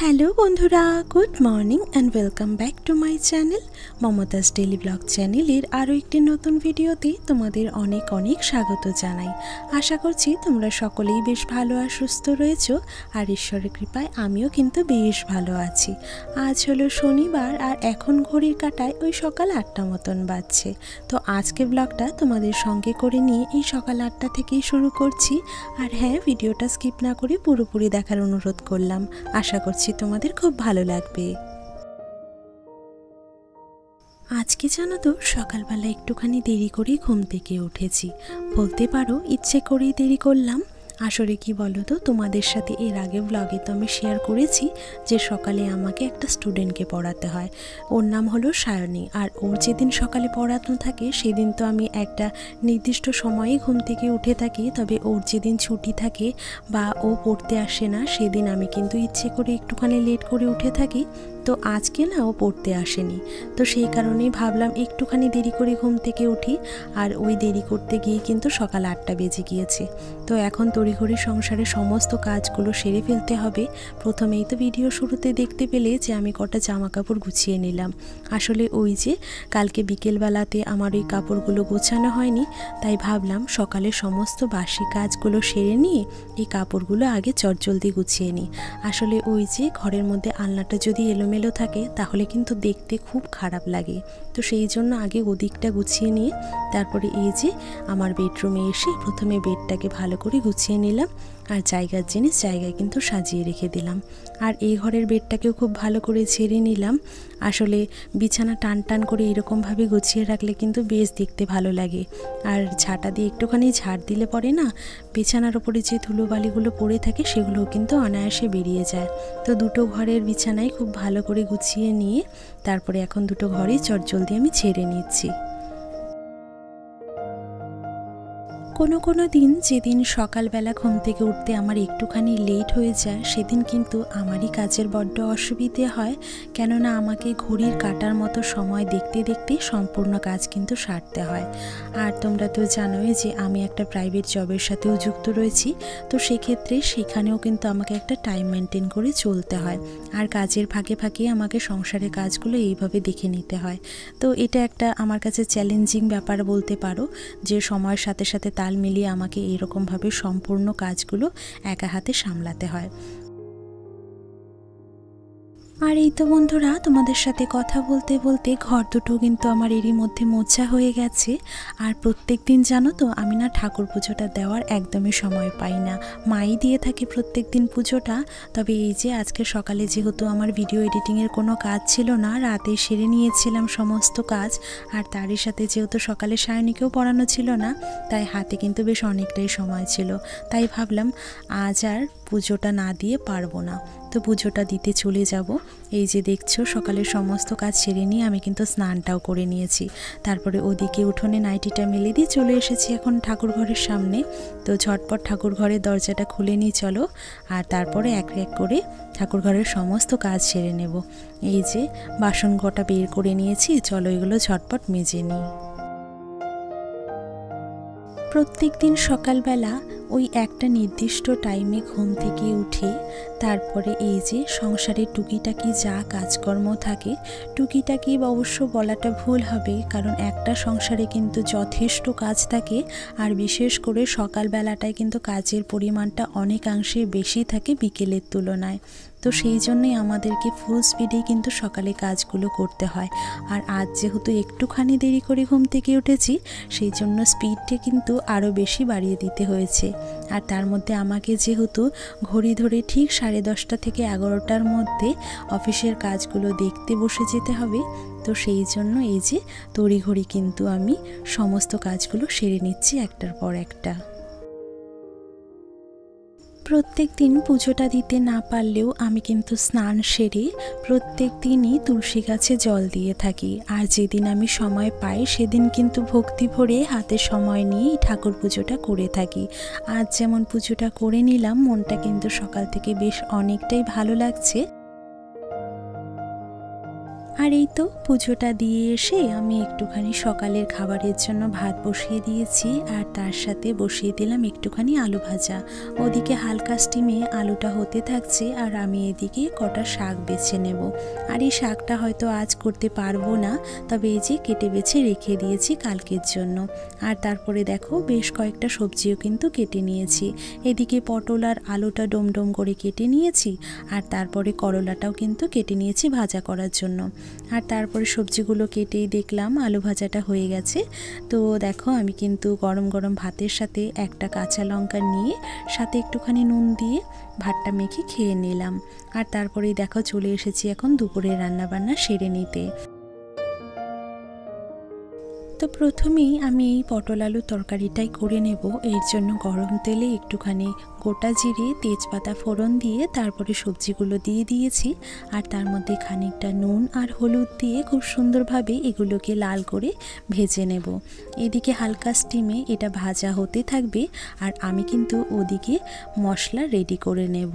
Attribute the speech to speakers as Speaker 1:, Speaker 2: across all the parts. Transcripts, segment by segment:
Speaker 1: Hello বন্ধুরা, good morning and welcome back to my channel Mumtaz daily blog চ্যানেলের আরও একটি নতুন ভিডিওতে তোমাদের অনেক অনেক স্বাগত জানাই। আশা করছি তোমরা সকলেই বেশ ভালো আর সুস্থ রয়েছো, আর ঈশ্বরের কৃপায় আমিও কিন্তু বেশ ভালো আছি। আজ হলো শনিবার আর এখন ঘড়ির কাঁটায় ওই সকাল 8টা মতন বাজছে। তো আজকে ব্লগটা তোমাদের সঙ্গে করে নিয়ে এই সকাল 8টা থেকেই শুরু করছি। আর হ্যাঁ, ভিডিওটা স্কিপ না করে পুরোপুরি দেখার অনুরোধ করলাম। আশা করছি তোমাদের খুব ভালো লাগবে। আজকে জানো তো, সকালবেলা একটুখানি দেরি করেই ঘুম থেকে উঠেছি, বলতে পারো ইচ্ছে করেই দেরি করলাম। আসলে কি বলো তো, তোমাদের সাথে এর আগে ব্লগে তো আমি শেয়ার করেছি যে সকালে আমাকে একটা স্টুডেন্টকে পড়াতে হয়। ওর নাম হলো সায়নী। আর ওর যেদিন সকালে পড়ানো থাকে সেদিন তো আমি একটা নির্দিষ্ট সময়ে ঘুম থেকে উঠে থাকি, তবে ওর যেদিন ছুটি থাকে বা ও পড়তে আসে না সেদিন আমি কিন্তু ইচ্ছে করে একটুখানি লেট করে উঠে থাকি। তো আজকে না, ও পড়তে আসেনি, তো সেই কারণেই ভাবলাম একটুখানি দেরি করে ঘুম থেকে উঠি। আর ওই দেরি করতে গিয়ে কিন্তু সকাল 8টা বেজে গিয়েছে। তো এখন তড়িঘড়ি সংসারে সমস্ত কাজগুলো সেরে ফেলতে হবে। প্রথমেই তো ভিডিও শুরুতে দেখতে পেলে যে আমি কটা জামা কাপড় গুছিয়ে নিলাম। আসলে ওই যে কালকে বিকেলবেলাতে আমার ওই কাপড়গুলো গোছানো হয়নি, তাই ভাবলাম সকালে সমস্ত বাসি কাজগুলো সেরে নিয়ে এই কাপড়গুলো আগে চটজলদি গুছিয়ে নিই। আসলে ওই যে ঘরের মধ্যে আলনাটা যদি এলোমেলো থাকে তাহলে কিন্তু দেখতে খুব খারাপ লাগে। তো সেই জন্য আগে ওদিকটা গুছিয়ে নিয়ে তারপরে এই যে আমার বেডরুমে এসে প্রথমে বেডটাকে ভালো করে গুছিয়ে নিলাম, আর জায়গার জিনিস জায়গায় কিন্তু সাজিয়ে রেখে দিলাম। আর এই ঘরের বেডটাকেও খুব ভালো করে ঝেড়ে নিলাম। আসলে বিছানা টান টান করে এরকমভাবে গুছিয়ে রাখলে কিন্তু বেশ দেখতে ভালো লাগে। আর ঝাঁটা দিয়ে একটুখানি ঝাড় দিলে পরে না, বিছানার ওপরে যে ধুলোবালিগুলো পড়ে থাকে সেগুলোও কিন্তু অনায়াসে বেরিয়ে যায়। তো দুটো ঘরের বিছানায় খুব ভালো করে গুছিয়ে নিয়ে তারপরে এখন দুটো ঘরেই চটজলদি আমি ঝেড়ে নিচ্ছি। কোনো দিন যেদিন সকালবেলা ঘুম থেকে উঠতে আমার একটুখানি লেট হয়ে যায় সেদিন কিন্তু আমারই কাজের বড্ড অসুবিধে হয়, কেননা আমাকে ঘড়ির কাঁটার মতো সময় দেখতে দেখতে সম্পূর্ণ কাজ কিন্তু সারতে হয়। আর তোমরা তো জানোই যে আমি একটা প্রাইভেট জবের সাথেও যুক্ত রয়েছি, তো সেক্ষেত্রে সেখানেও কিন্তু আমাকে একটা টাইম মেনটেন করে চলতে হয়। আর কাজের ফাঁকে ফাঁকে আমাকে সংসারের কাজগুলো এইভাবে দেখে নিতে হয়। তো এটা একটা আমার কাছে চ্যালেঞ্জিং ব্যাপার বলতে পারো, যে সময়ের সাথে সাথে তাল মিলিয়ে আমাকে এরকমভাবে সম্পূর্ণ কাজগুলো একা হাতে সামলাতে হয়। আর এই তো বন্ধুরা, তোমাদের সাথে কথা বলতে বলতে ঘর দুটো কিন্তু আমার এরই মধ্যে মোছা হয়ে গেছে। আর প্রত্যেক দিন জানো তো, আমি না ঠাকুর পুজোটা দেওয়ার একদমই সময় পাই না। মাই দিয়ে থাকে প্রত্যেক দিন পুজোটা। তবে এই যে আজকে সকালে যেহেতু আমার ভিডিও এডিটিংয়ের কোনো কাজ ছিল না, রাতে সেরে নিয়েছিলাম সমস্ত কাজ। আর তারই সাথে যেহেতু সকালে সায়নীকেও পড়ানো ছিল না, তাই হাতে কিন্তু বেশ অনেকটাই সময় ছিল। তাই ভাবলাম আজ আর পুজোটা না দিয়ে পারবো না, তো পুজোটা দিতে চলে যাব। এই যে দেখছো, সকালের সমস্ত কাজ সেরে নিয়ে আমি কিন্তু স্নানটাও করে নিয়েছি। তারপরে ওদিকে উঠোনে নাইটিটা মেলে দিয়ে চলে এসেছি এখন ঠাকুর ঘরের সামনে। তো ঝটপট ঠাকুর ঘরের দরজাটা খুলে নিই চলো, আর তারপরে এক এক করে ঠাকুর ঘরের সমস্ত কাজ সেরে নেব। এই যে বাসন কটা বের করে নিয়েছি, চলো এগুলো ঝটপট মেজে নিই। প্রত্যেক দিন সকালবেলা ওই একটা নির্দিষ্ট টাইমে ঘুম থেকে উঠে তারপরে এই যে সংসারের টুকিটাকি যা কাজকর্ম থাকে, টুকিটাকি অবশ্য বলাটা ভুল হবে, কারণ একটা সংসারে কিন্তু যথেষ্ট কাজ থাকে। আর বিশেষ করে সকালবেলাটায় কিন্তু কাজের পরিমাণটা অনেকাংশে বেশি থাকে বিকেলের তুলনায়। তো সেই জন্যই আমাদেরকে ফুল স্পিডেই কিন্তু সকালে কাজগুলো করতে হয়। আর আজ যেহেতু একটুখানি দেরি করে ঘুম থেকে উঠেছি, সেই জন্য স্পিডটা কিন্তু আরও বেশি বাড়িয়ে দিতে হয়েছে। আর তার মধ্যে আমাকে যেহেতু ঘড়ি ধরে ঠিক 10:30 থেকে 11টার মধ্যে অফিসের কাজগুলো দেখতে বসে যেতে হবে, তো সেই জন্য এই যে তড়িঘড়ি কিন্তু আমি সমস্ত কাজগুলো সেরে নিচ্ছি একটার পর একটা। প্রত্যেক দিন পুজোটা দিতে না পারলেও আমি কিন্তু স্নান সেরে প্রত্যেক দিনই তুলসী গাছে জল দিয়ে থাকি। আর যেদিন আমি সময় পাই সেদিন কিন্তু ভক্তি ভরে হাতে সময় নিয়ে ঠাকুর পুজোটা করে থাকি। আজ যেমন পুজোটা করে নিলাম, মনটা কিন্তু সকাল থেকে বেশ অনেকটাই ভালো লাগছে। আর এই তো পুজোটা দিয়ে এসে আমি একটুখানি সকালের খাবারের জন্য ভাত বসিয়ে দিয়েছি, আর তার সাথে বসিয়ে দিলাম একটুখানি আলু ভাজা। ওদিকে হালকা স্টিমে আলুটা হতে থাকছে, আর আমি এদিকে কটা শাক বেছে নেব। আর এই শাকটা হয়তো আজ করতে পারবো না, তবে এই যে কেটে বেছে রেখে দিয়েছি কালকের জন্য। আর তারপরে দেখো বেশ কয়েকটা সবজিও কিন্তু কেটে নিয়েছি। এদিকে পটল আর আলুটা ডোম করে কেটে নিয়েছি, আর তারপরে করলাটাও কিন্তু কেটে নিয়েছি ভাজা করার জন্য। আর তারপরে সবজিগুলো কেটেই দেখলাম আলু ভাজাটা হয়ে গেছে। তো দেখো আমি কিন্তু গরম গরম ভাতের সাথে একটা কাঁচা লঙ্কা নিয়ে সাথে একটুখানি নুন দিয়ে ভাতটা মেখে খেয়ে নিলাম। আর তারপরেই দেখো চলে এসেছি এখন দুপুরের রান্নাবান্না সেরে নিতে। তো প্রথমেই আমি এই পটল আলুর তরকারিটাই করে নেব। এর জন্য গরম তেলে একটুখানি গোটা জিরে তেজপাতা ফোড়ন দিয়ে তারপরে সবজিগুলো দিয়ে দিয়েছি, আর তার মধ্যে খানিকটা নুন আর হলুদ দিয়ে খুব সুন্দরভাবে এগুলোকে লাল করে ভেজে নেব। এদিকে হালকা স্টিমে এটা ভাজা হতে থাকবে, আর আমি কিন্তু ওদিকে মশলা রেডি করে নেব।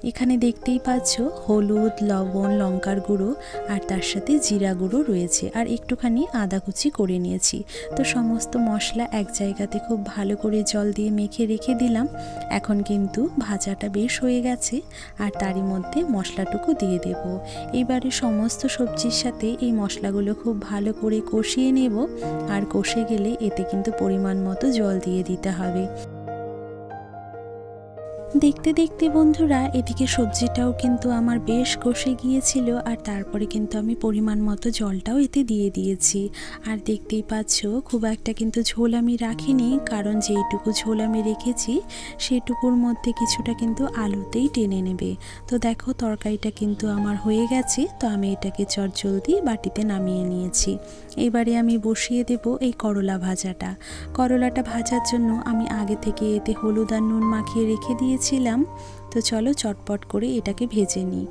Speaker 1: এখানে দেখতেই পাচ্ছ হলুদ, লবণ, লঙ্কার গুঁড়ো আর তার সাথে জিরা গুঁড়ো রয়েছে, আর একটুখানি আদা কুচি করে নিয়েছি। তো সমস্ত মশলা এক জায়গাতে খুব ভালো করে জল দিয়ে মেখে রেখে দিলাম। এখন কিন্তু ভাজাটা বেশ হয়ে গেছে, আর তারই মধ্যে মশলাটুকু দিয়ে দেব। এবারে সমস্ত সবজির সাথে এই মশলাগুলো খুব ভালো করে কষিয়ে নেব, আর কষে গেলে এতে কিন্তু পরিমাণ মতো জল দিয়ে দিতে হবে। দেখতে দেখতে বন্ধুরা এদিকে সবজিটাও কিন্তু আমার বেশ কষে গিয়েছিল, আর তারপরে কিন্তু আমি পরিমাণ মতো জলটাও এতে দিয়ে দিয়েছি। আর দেখতেই পাচ্ছ খুব একটা কিন্তু ঝোল আমি রাখিনি, কারণ যেইটুকু ঝোল আমি রেখেছি সেটুকুর মধ্যে কিছুটা কিন্তু আলুতেই টেনে নেবে। তো দেখো তরকারিটা কিন্তু আমার হয়ে গেছে, তো আমি এটাকে চটজলদি বাটিতে নামিয়ে নিয়েছি। এবারে আমি বসিয়ে দেব এই করলা ভাজাটা। করলাটা ভাজার জন্য আমি আগে থেকে এতে হলুদ আর নুন মাখিয়ে রেখে দিয়েছিলাম। তো চলো চটপট করে এটাকে ভেজে নিই।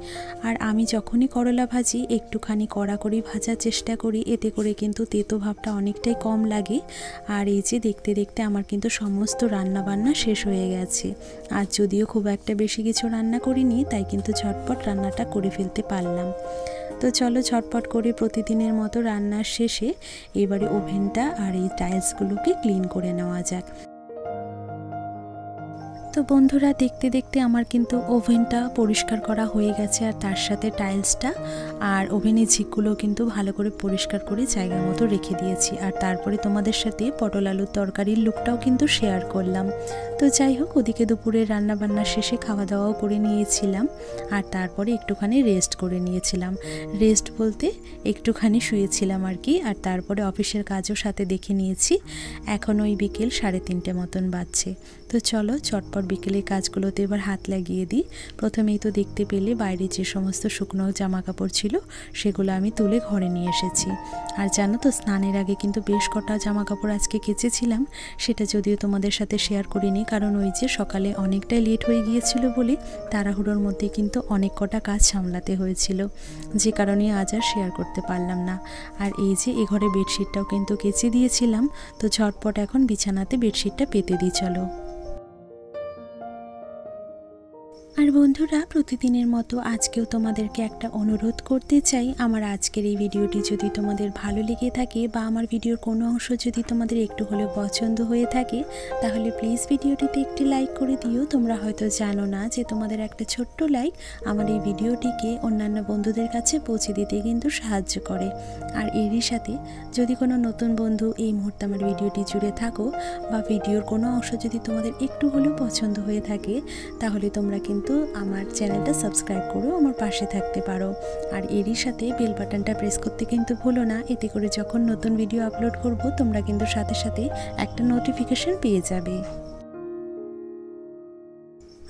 Speaker 1: আর আমি যখনই করলা ভাজি একটুখানি কড়া করে ভাজার চেষ্টা করি, এতে করে কিন্তু তেতো ভাবটা অনেকটাই কম লাগে। আর এই যে দেখতে দেখতে আমার কিন্তু সমস্ত রান্না বান্না শেষ হয়ে গেছে। আর যদিও খুব একটা বেশি কিছু রান্না করিনি, তাই কিন্তু ঝটপট রান্নাটা করে ফেলতে পারলাম। তো চলো ঝটপট করে প্রতিদিনের মতো রান্নার শেষে এবারে ওভেনটা আর এই টাইলসগুলোকে ক্লিন করে নেওয়া যাক। তো বন্ধুরা দেখতে দেখতে আমার কিন্তু ওভেনটা পরিষ্কার করা হয়ে গেছে, আর তার সাথে টাইলসটা আর ওভেনের ঝিকগুলো কিন্তু ভালো করে পরিষ্কার করে জায়গা মতো রেখে দিয়েছি। আর তারপরে তোমাদের সাথে পটল আলুর তরকারির লুকটাও কিন্তু শেয়ার করলাম। তো যাই হোক, ওদিকে দুপুরের রান্নাবান্না শেষে খাওয়া দাওয়াও করে নিয়েছিলাম, আর তারপরে একটুখানি রেস্ট করে নিয়েছিলাম। রেস্ট বলতে একটুখানি শুয়েছিলাম আর কি। আর তারপরে অফিসের কাজও সাথে দেখে নিয়েছি। এখন ওই বিকেল 3:30 মতন বাজছে। তো চলো চটপট বিকেলের কাজগুলোতে এবার হাত লাগিয়ে দিই। প্রথমেই তো দেখতে পেলে বাইরে যে সমস্ত শুকনো জামা কাপড় ছিল সেগুলো আমি তুলে ঘরে নিয়ে এসেছি। আর জানো তো স্নানের আগে কিন্তু বেশ কটা জামা কাপড় আজকে কেচেছিলাম, সেটা যদিও তোমাদের সাথে শেয়ার করিনি, কারণ ওই যে সকালে অনেকটাই লেট হয়ে গিয়েছিল বলে তাড়াহুড়োর মধ্যে কিন্তু অনেক কটা কাজ সামলাতে হয়েছিল, যে কারণে আজ আর শেয়ার করতে পারলাম না। আর এই যে এ ঘরে বেডশিটটাও কিন্তু কেচে দিয়েছিলাম। তো ঝটপট এখন বিছানাতে বেডশিটটা পেতে দিই চলো। আর বন্ধুরা প্রতিদিনের মতো আজকেও তোমাদেরকে একটা অনুরোধ করতে চাই। আমার আজকের এই ভিডিওটি যদি তোমাদের ভালো লেগে থাকে, বা আমার ভিডিওর কোনো অংশ যদি তোমাদের একটু হলেও পছন্দ হয়ে থাকে, তাহলে প্লিজ ভিডিওটিতে একটি লাইক করে দিও। তোমরা হয়তো জানো না যে তোমাদের একটা ছোট্ট লাইক আমার এই ভিডিওটিকে অন্যান্য বন্ধুদের কাছে পৌঁছে দিতে কিন্তু সাহায্য করে। আর এরই সাথে যদি কোনো নতুন বন্ধু এই মুহূর্তে আমার ভিডিওটি জুড়ে থাকো, বা ভিডিওর কোনো অংশ যদি তোমাদের একটু হলেও পছন্দ হয়ে থাকে, তাহলে তোমরা কিন্তু আমার চ্যানেলটা সাবস্ক্রাইব করো, আমার পাশে থাকতে পারো। আর এরই সাথে বেল বাটনটা প্রেস করতে কিন্তু ভুলো না, এতে করে যখন নতুন ভিডিও আপলোড করব তোমরা কিন্তু সাথে সাথে একটা নোটিফিকেশন পেয়ে যাবে।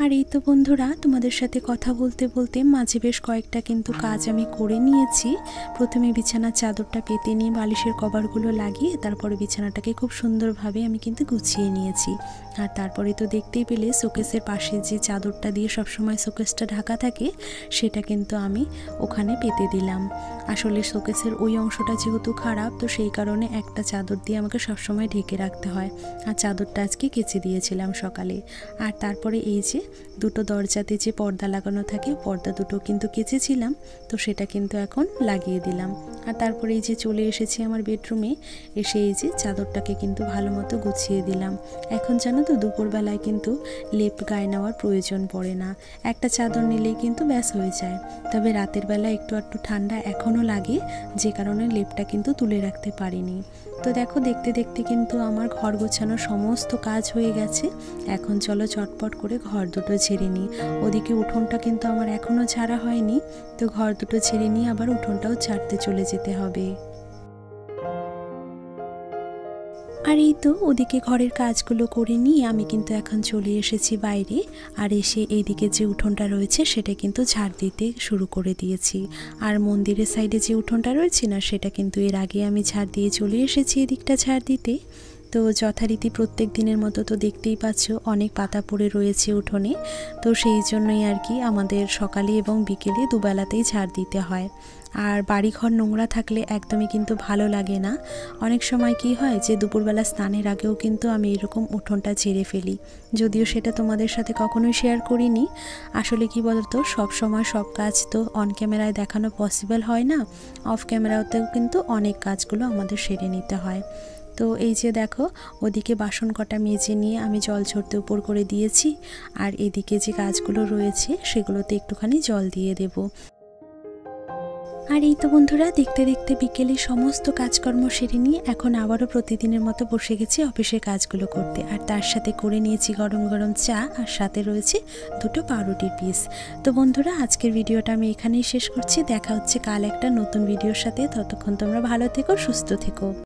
Speaker 1: আর এই তো বন্ধুরা তোমাদের সাথে কথা বলতে বলতে মাঝে বেশ কয়েকটা কিন্তু কাজ আমি করে নিয়েছি। প্রথমে বিছানার চাদরটা পেতে নিয়ে বালিশের কভারগুলো লাগিয়ে তারপরে বিছানাটাকে খুব সুন্দরভাবে আমি কিন্তু গুছিয়ে নিয়েছি। আর তারপরে তো দেখতেই পেলে শোকেসের পাশে যে চাদরটা দিয়ে সবসময় শোকেসটা ঢাকা থাকে, সেটা কিন্তু আমি ওখানে পেতে দিলাম। আসলে শোকেসের ওই অংশটা যেহেতু খারাপ, তো সেই কারণে একটা চাদর দিয়ে আমাকে সবসময় ঢেকে রাখতে হয়। আর চাদরটা আজকে কেচে দিয়েছিলাম সকালে। আর তারপরে এই যে দুটো দরজাতে যে পর্দা লাগানো থাকে পর্দা দুটো কিন্তু কেচেছিলাম, তো সেটা কিন্তু এখন লাগিয়ে দিলাম। আর তারপরে এই যে চলে এসেছি আমার বেডরুমে, এসে এই যে চাদরটাকে কিন্তু ভালো মতো গুছিয়ে দিলাম। এখন জানো তো দুপুরবেলায় কিন্তু লেপ গায়ে নেওয়ার প্রয়োজন পড়ে না, একটা চাদর নিলেই কিন্তু ব্যাস হয়ে যায়। তবে রাতের বেলা একটু একটু ঠান্ডা এখনও লাগে, যে কারণে লেপটা কিন্তু তুলে রাখতে পারিনি। তো দেখো দেখতে দেখতে কিন্তু আমার ঘর গোছানোর সমস্ত কাজ হয়ে গেছে। এখন চলো চটপট করে ঘর দুটো ঝেড়ে নিই। ওদিকে উঠোনটা কিন্তু আমার এখনও ঝাড়া হয়নি, তো ঘর দুটো ঝেড়ে নিয়ে আবার উঠোনটাও ঝাড়তে চলে যেতে হবে। আর এই তো ওদিকে ঘরের কাজগুলো করে নিয়ে আমি কিন্তু এখন চলে এসেছি বাইরে, আর এসে এইদিকে যে উঠোনটা রয়েছে সেটা কিন্তু ঝাড় দিতে শুরু করে দিয়েছি। আর মন্দিরের সাইডে যে উঠোনটা রয়েছে না, সেটা কিন্তু এর আগে আমি ঝাড় দিয়ে চলে এসেছি এদিকটা ঝাড় দিতে। তো যথারীতি প্রত্যেক দিনের মতো তো দেখতেই পাচ্ছ অনেক পাতা পড়ে রয়েছে উঠোনে, তো সেই জন্যই আর কি আমাদের সকালে এবং বিকেলে দুবেলাতেই ঝাড় দিতে হয়। আর বাড়িঘর নোংরা থাকলে একদমই কিন্তু ভালো লাগে না। অনেক সময় কি হয় যে দুপুরবেলা স্নানের আগেও কিন্তু আমি এরকম উঠোনটা ঝেড়ে ফেলি, যদিও সেটা তোমাদের সাথে কখনোই শেয়ার করিনি। আসলে কি বলতো, সব সময় সব কাজ তো অন ক্যামেরায় দেখানো পসিবল হয় না, অফ ক্যামেরাতেও কিন্তু অনেক কাজগুলো আমাদের সেরে নিতে হয়। তো এই যে দেখো ওদিকে বাসন কটা মেজে নিয়ে আমি জল ঝরতে উপর করে দিয়েছি, আর এদিকে যে কাজগুলো রয়েছে সেগুলোতে একটুখানি জল দিয়ে দেব। আর এই তো বন্ধুরা দেখতে দেখতে বিকেলে সমস্ত কাজকর্ম সেরে নিয়ে এখন আবারও প্রতিদিনের মতো বসে গেছি অফিসের কাজগুলো করতে। আর তার সাথে করে নিয়েছি গরম গরম চা, আর সাথে রয়েছে দুটো পাউরুটির পিস। তো বন্ধুরা আজকের ভিডিওটা আমি এখানেই শেষ করছি। দেখা হচ্ছে কাল একটা নতুন ভিডিওর সাথে। ততক্ষণ তোমরা ভালো থেকো, সুস্থ থেকো।